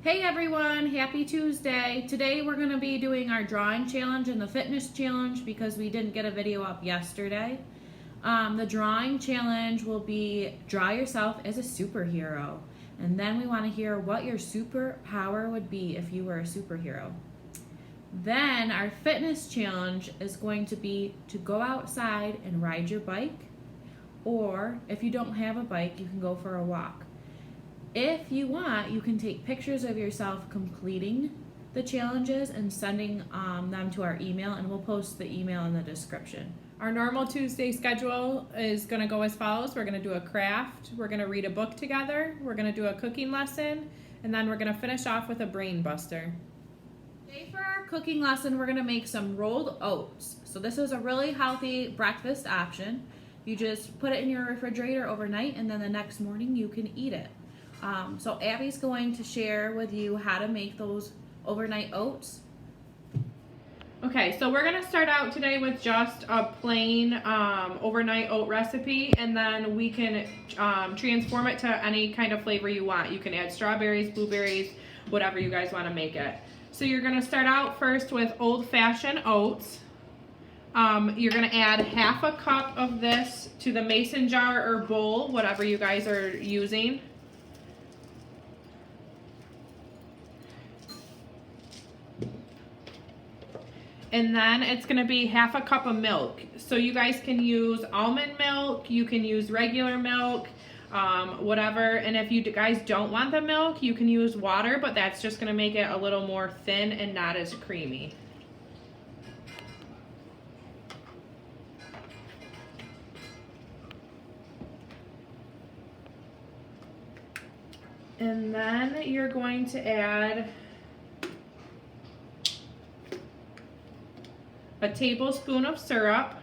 Hey everyone, happy Tuesday. Today we're going to be doing our drawing challenge and the fitness challenge because we didn't get a video up yesterday. The drawing challenge will be draw yourself as a superhero. And then we want to hear what your superpower would be if you were a superhero. Then our fitness challenge is going to be to go outside and ride your bike. Or if you don't have a bike, you can go for a walk. If you want, you can take pictures of yourself completing the challenges and sending them to our email, and we'll post the email in the description. Our normal Tuesday schedule is going to go as follows. We're going to do a craft, we're going to read a book together, we're going to do a cooking lesson, and then we're going to finish off with a brain buster. Today for our cooking lesson, we're going to make some rolled oats. So this is a really healthy breakfast option. You just put it in your refrigerator overnight, and then the next morning you can eat it. So Abby's going to share with you how to make those overnight oats. Okay, so we're going to start out today with just a plain overnight oat recipe, and then we can transform it to any kind of flavor you want. You can add strawberries, blueberries, whatever you guys want to make it. So you're going to start out first with old-fashioned oats. You're going to add half a cup of this to the mason jar or bowl, whatever you guys are using. And then it's going to be half a cup of milk. So you guys can use almond milk, you can use regular milk, whatever. And if you guys don't want the milk, you can use water, but that's just going to make it a little more thin and not as creamy. And then you're going to add a tablespoon of syrup,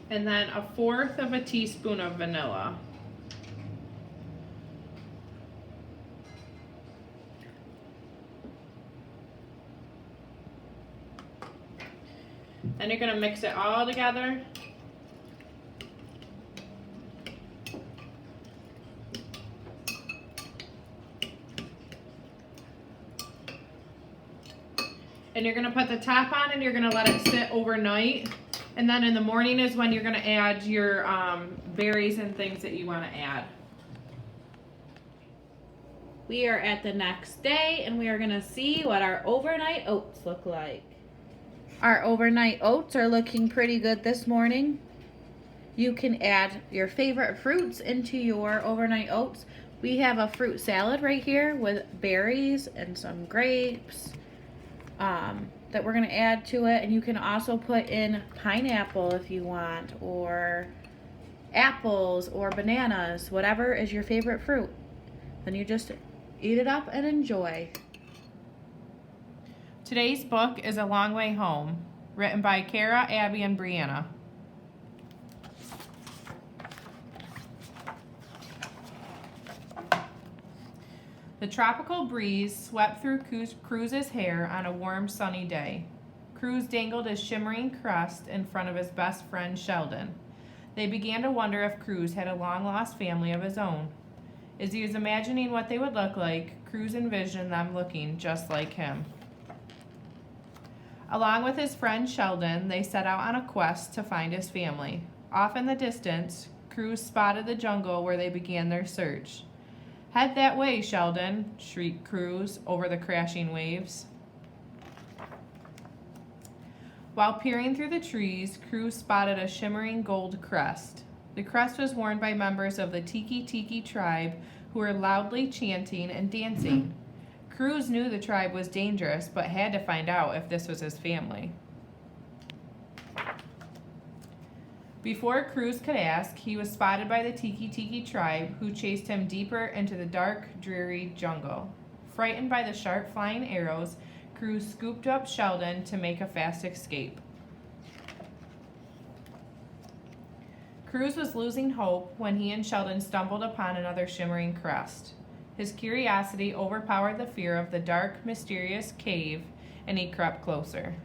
and then a fourth of a teaspoon of vanilla. Then you're going to mix it all together. And you're going to put the top on and you're going to let it sit overnight. And then in the morning is when you're going to add your berries and things that you want to add. We are at the next day and we are going to see what our overnight oats look like. Our overnight oats are looking pretty good this morning. You can add your favorite fruits into your overnight oats. We have a fruit salad right here with berries and some grapes that we're going to add to it. And you can also put in pineapple if you want, or apples or bananas, whatever is your favorite fruit. Then you just eat it up and enjoy. Today's book is A Long Way Home, written by Kara, Abby, and Brianna. The tropical breeze swept through Cruz's hair on a warm, sunny day. Cruz dangled his shimmering crest in front of his best friend, Sheldon. They began to wonder if Cruz had a long-lost family of his own. As he was imagining what they would look like, Cruz envisioned them looking just like him. Along with his friend Sheldon, they set out on a quest to find his family. Off in the distance, Cruz spotted the jungle where they began their search. "Head that way, Sheldon," shrieked Cruz over the crashing waves. While peering through the trees, Cruz spotted a shimmering gold crest. The crest was worn by members of the Tiki Tiki tribe who were loudly chanting and dancing. Cruz knew the tribe was dangerous, but had to find out if this was his family. Before Cruz could ask, he was spotted by the Tiki Tiki tribe, who chased him deeper into the dark, dreary jungle. Frightened by the sharp flying arrows, Cruz scooped up Sheldon to make a fast escape. Cruz was losing hope when he and Sheldon stumbled upon another shimmering crest. His curiosity overpowered the fear of the dark, mysterious cave, and he crept closer.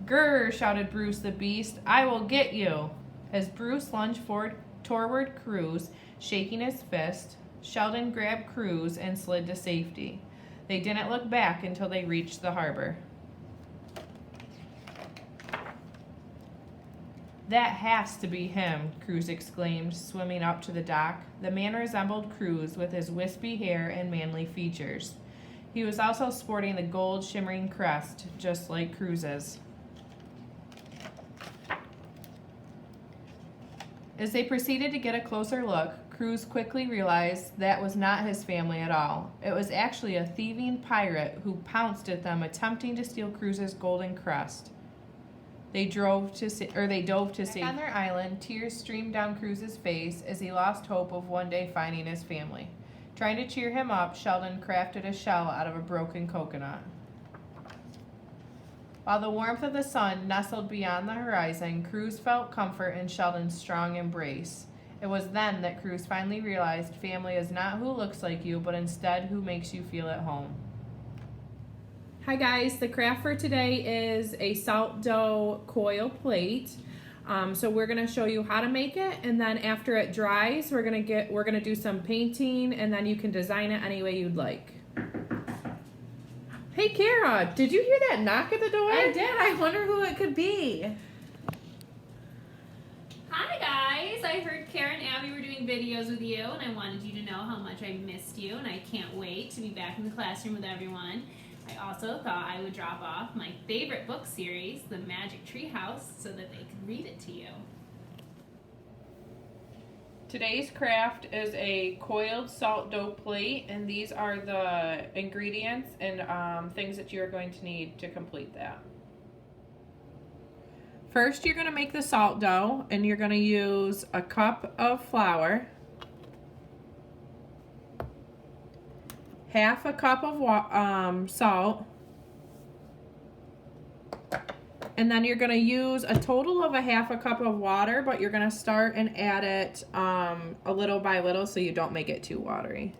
"Grr!" shouted Bruce the Beast. "I will get you!" As Bruce lunged forward toward Cruz, shaking his fist, Sheldon grabbed Cruz and slid to safety. They didn't look back until they reached the harbor. "That has to be him," Cruz exclaimed, swimming up to the dock. The man resembled Cruz with his wispy hair and manly features. He was also sporting the gold shimmering crest, just like Cruz's. As they proceeded to get a closer look, Cruz quickly realized that was not his family at all. It was actually a thieving pirate who pounced at them attempting to steal Cruz's golden crest. They dove to safety. On their island, tears streamed down Cruz's face as he lost hope of one day finding his family. Trying to cheer him up, Sheldon crafted a shell out of a broken coconut. While the warmth of the sun nestled beyond the horizon, Cruz felt comfort in Sheldon's strong embrace. It was then that Cruz finally realized family is not who looks like you, but instead who makes you feel at home. Hi guys, the craft for today is a salt dough coil plate. So we're gonna show you how to make it, and then after it dries, we're gonna do some painting, and then you can design it any way you'd like. Hey Kara, did you hear that knock at the door? I did. I wonder who it could be. Hi guys, I heard Kara and Abby were doing videos with you, and I wanted you to know how much I missed you, and I can't wait to be back in the classroom with everyone. I also thought I would drop off my favorite book series, The Magic Tree House, so that they could read it to you. Today's craft is a coiled salt dough plate, and these are the ingredients and things that you're going to need to complete that. First, you're going to make the salt dough, and you're going to use a cup of flour, half a cup of salt, and then you're going to use a total of a half a cup of water, but you're going to start and add it a little by little so you don't make it too watery.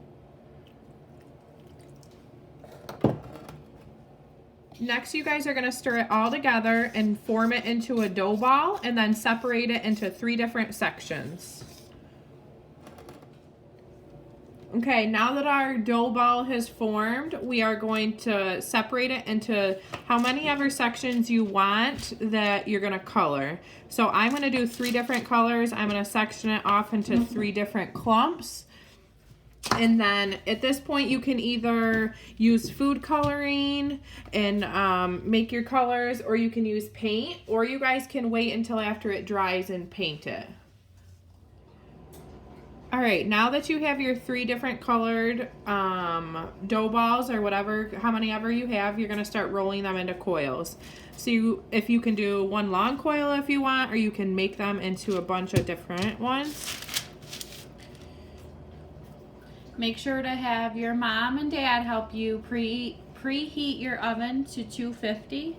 Next, you guys are going to stir it all together and form it into a dough ball, and then separate it into 3 different sections. Okay, now that our dough ball has formed, we are going to separate it into how many ever sections you want that you're going to color. So I'm going to do 3 different colors. I'm going to section it off into 3 different clumps. And then at this point, you can either use food coloring and make your colors, or you can use paint, or you guys can wait until after it dries and paint it. All right, now that you have your 3 different colored dough balls, or whatever, how many ever you have, you're gonna start rolling them into coils. So if you can do one long coil if you want, or you can make them into a bunch of different ones. Make sure to have your mom and dad help you preheat your oven to 250.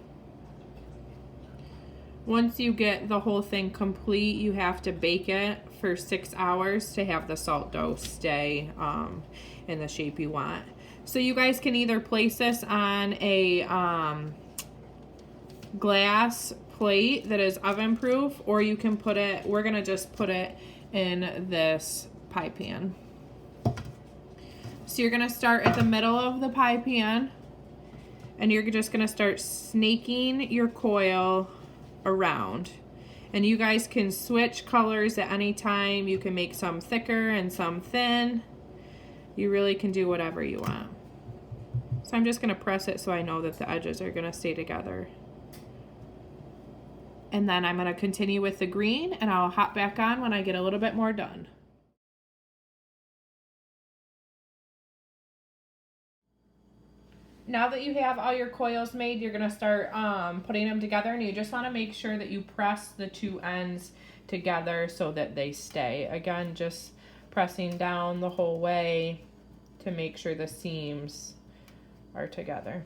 Once you get the whole thing complete, you have to bake it for 6 hours to have the salt dough stay in the shape you want. So you guys can either place this on a glass plate that is oven proof, or you can put it, we're gonna just put it in this pie pan. So you're gonna start at the middle of the pie pan, and you're just gonna start snaking your coil around. And you guys can switch colors at any time. You can make some thicker and some thin. You really can do whatever you want. So I'm just gonna press it so I know that the edges are gonna stay together. And then I'm gonna continue with the green, and I'll hop back on when I get a little bit more done. Now that you have all your coils made, you're going to start putting them together, and you just want to make sure that you press the 2 ends together so that they stay. Again, just pressing down the whole way to make sure the seams are together.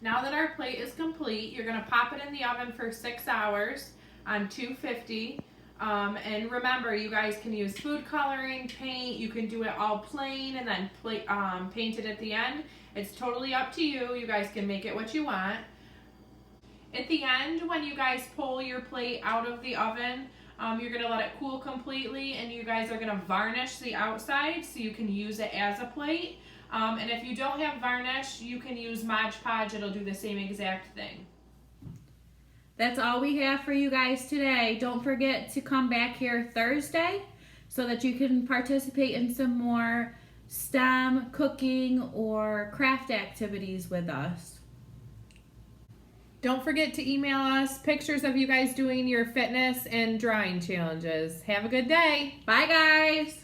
Now that our plate is complete, you're gonna pop it in the oven for 6 hours on 250. And remember, you guys can use food coloring, paint. You can do it all plain and then paint it at the end. It's totally up to you. You guys can make it what you want. At the end, when you guys pull your plate out of the oven, you're gonna let it cool completely, and you guys are gonna varnish the outside so you can use it as a plate. And if you don't have varnish, you can use Mod Podge. It'll do the same exact thing. That's all we have for you guys today. Don't forget to come back here Thursday so that you can participate in some more STEM cooking or craft activities with us. Don't forget to email us pictures of you guys doing your fitness and drawing challenges. Have a good day. Bye, guys.